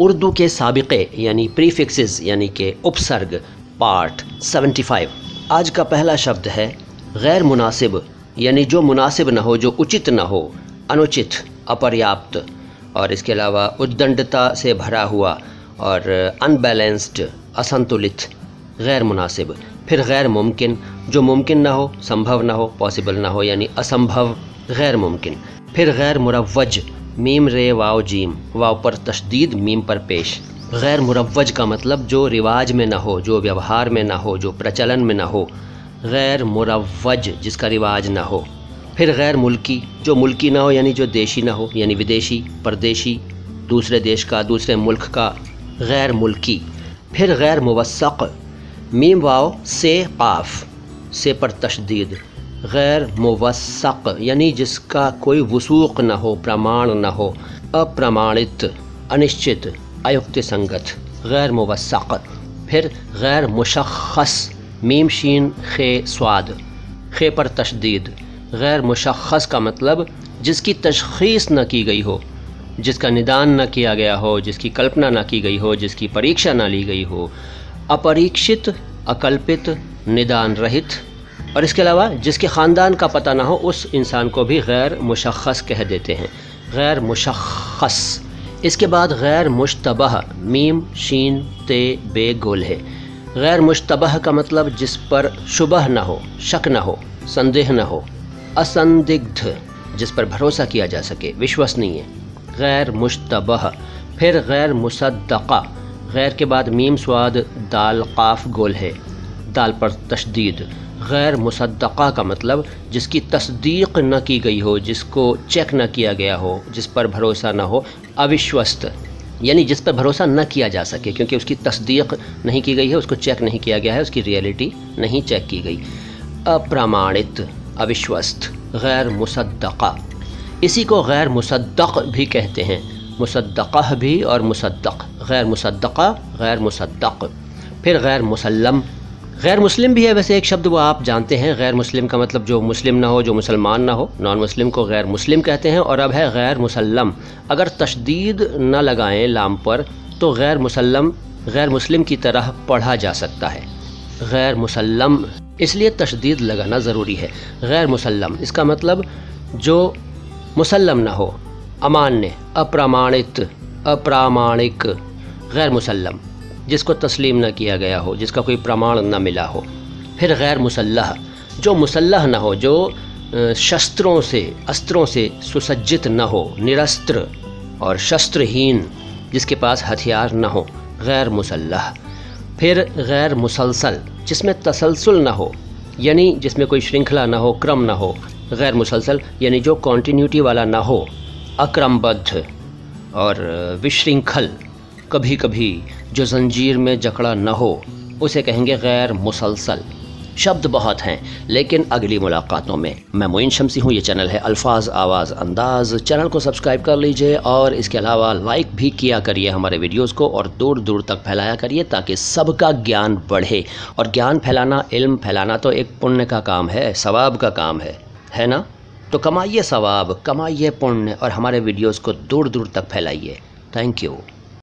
اردو کے سابقے یعنی پریفکسز یعنی کہ اپسرگ پارٹ 75۔ آج کا پہلا شبد ہے غیر مناسب، یعنی جو مناسب نہ ہو، جو اچت نہ ہو، انوچت، اپریاپت، اور اس کے علاوہ ادنڈتا سے بھرا ہوا اور ان بیلنسڈ، اسنتولت، غیر مناسب۔ پھر غیر ممکن، جو ممکن نہ ہو، سمبھو نہ ہو، پاسبل نہ ہو، یعنی اسمبھو، غیر ممکن۔ پھر غیر مروج، میم رے واو جیم، واو پر تشدید، میم پر پیش۔ غیر مروج کا مطلب جو رواج میں نہ ہو، جو ویوہار میں نہ ہو، جو پرچلن میں نہ ہو، غیر مروج، جس کا رواج نہ ہو۔ پھر غیر ملکی، جو ملکی نہ ہو یعنی جو دیشی نہ ہو، یعنی ودیشی، پردیشی، دوسرے دیش کا، دوسرے ملک کا، غیر ملکی۔ پھر غیر موثق، میم واو سے قاف، سے پر تشدید، غیر موثق یعنی جس کا کوئی وثوق نہ ہو، پرمان نہ ہو، اپرمانت، انشچت، ایکت سنگت، غیر موثق۔ پھر غیر مشخص، میم شین خے سواد، خے پر تشدید، غیر مشخص کا مطلب جس کی تشخیص نہ کی گئی ہو، جس کا ندان نہ کیا گیا ہو، جس کی کلپنا نہ کی گئی ہو، جس کی پریکشا نہ لی گئی ہو۔ اپریکشت، اکلپت، ندان رہت، اور اس کے علاوہ جس کے خاندان کا پتہ نہ ہو اس انسان کو بھی غیر مشخص کہہ دیتے ہیں، غیر مشخص۔ اس کے بعد غیر مشتبہ، میم شین تے بے گول ہے۔ غیر مشتبہ کا مطلب جس پر شبہ نہ ہو، شک نہ ہو، سندیہ نہ ہو۔ اسندگدھ، جس پر بھروسہ کیا جا سکے، وشوسنیہ، غیر مشتبہ۔ پھر غیر مصدقہ، غیر کے بعد میم سواد دال قاف گول ہے، دال پر تشدید۔ غیر مصدقہ کا مطلب جس کی تصدیق نہ کی گئی ہو، جس کو چیک نہ کیا گیا ہو، جس پر بھروسہ نہ ہو۔ اوشوست یعنی جس پر بھروسہ نہ کیا جا سکے کیونکہ اس کی تصدیق نہیں کی گئی ہے، اس کو چیک نہیں کیا گیا ہے، اس کی ریئلٹی نہیں چیک کی گئی۔ اپرامانت، اوشوست، غیر مصدقہ۔ اسی کو غیر مصدق بھی کہتے ہیں، مصدقہ بھی اور مصدق، غیر مصدقہ، غیر مصدق۔ پھر غیر مسلم، غیر مسلم بھی ہے ویسے ایک شبد، وہ آپ جانتے ہیں۔ غیر مسلم کا مطلب جو مسلم نہ ہو، جو مسلمان نہ ہو، نان مسلم کو غیر مسلم کہتے ہیں۔ اور اب ہے غیر مسلم، اگر تشدید نہ لگائیں لام پر تو غیر مسلم، غیر مسلم کی طرح پڑھا جا سکتا ہے۔ غیر مسلم اس لیے تشدید لگانا ضروری ہے۔ غیر مسلم اس کا مطلب جو مسلم نہ ہو، امانیہ، اپرامانت، اپرامانک، غیر مسلم، جس کو تسلیم نہ کیا گیا ہو، جس کا کوئی پرمان نہ ملا ہو۔ پھر غیر مسلح، جو مسلح نہ ہو، جو شستروں سے، استروں سے سسجت نہ ہو، نرستر اور شسترہین، جس کے پاس ہتھیار نہ ہو، غیر مسلح۔ پھر غیر مسلسل، جس میں تسلسل نہ ہو، یعنی جس میں کوئی شرنکھلا نہ ہو، کرم نہ ہو، غیر مسلسل یعنی جو کنٹینیوٹی والا نہ ہو، اکرم بدھ اور وشرنکھل، کبھی کبھی جو زنجیر میں جکڑا نہ ہو، اسے کہیں گے غیر مسلسل۔ شبد بہت ہیں لیکن اگلی ملاقاتوں میں۔ میں معین شمسی ہوں، یہ چینل ہے الفاظ آواز انداز۔ چینل کو سبسکرائب کر لیجئے اور اس کے علاوہ لائک بھی کیا کریے ہمارے ویڈیوز کو، اور دور دور تک پھیلایا کریے تاکہ سب کا گیان بڑھے۔ اور گیان پھیلانا، علم پھیلانا تو ایک پنیہ کا کام ہے، ثواب کا کام ہے نا؟ تو کمائیے ثواب، کمائیے پنیہ، اور ہمارے ویڈیوز کو دور دور تک پھیلائیے۔ Thank you.